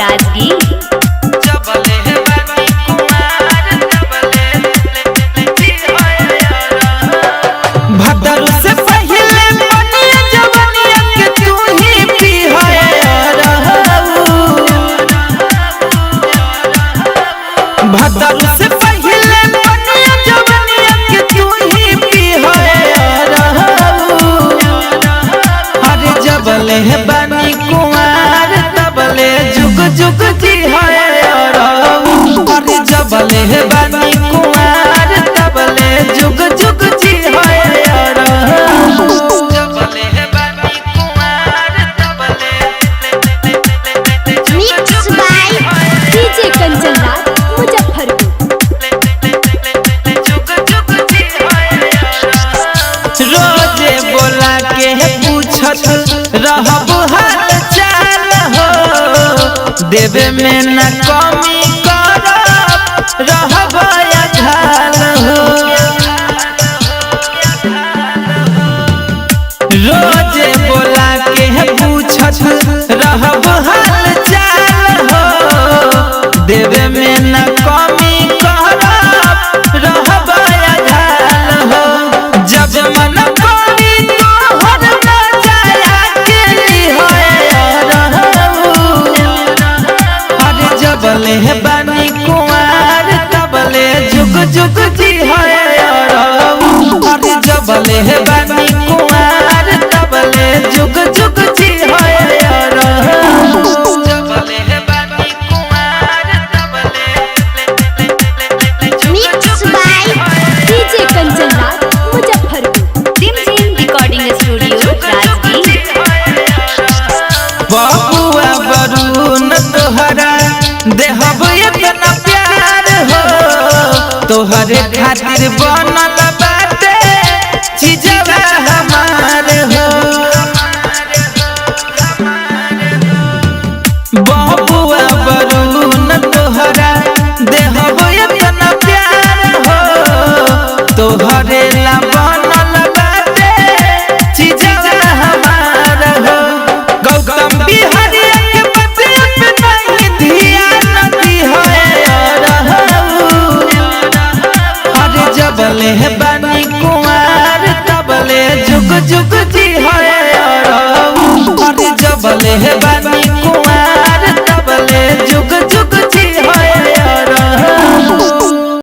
राजगीर। भदरू से पहले बनिया जवनिया के तू ही पी अरे जबले है बनी कुंवार तबले जुग जुग जी है अरे जबले है बनी कुंवार तबले जुग जुग जी है जबले है बनी कुंवार तबले mix by DJ Kanchan Raj Muzaffarpur. रोजे बोला के पूछत रहब हाल चाल हो देवे में न कमी करब रहब अझाल हो रोजे बोला के पूछत रहब हाल चाल हो देवे में न कमी करब रहब अझाल हो जब मन करी तोहर न जाया के अरे जबले है बनी कुंवार तबले जुग जुग जी है अरे जबले है बनी कुंवार तबले जुग जुग जी है जबले है बनी कुंवार तबले mix by DJ Kanchan Raj Muzaffarpur. Simsim recording studio Rajgir. बबुआ बरून तोहरा देहब इतना प्यार हो तोहरे खातिर बनल बाटे चीजवा हमार हो बबुआ बरून तोहरा देहब इतना प्यार हो तोहरे ला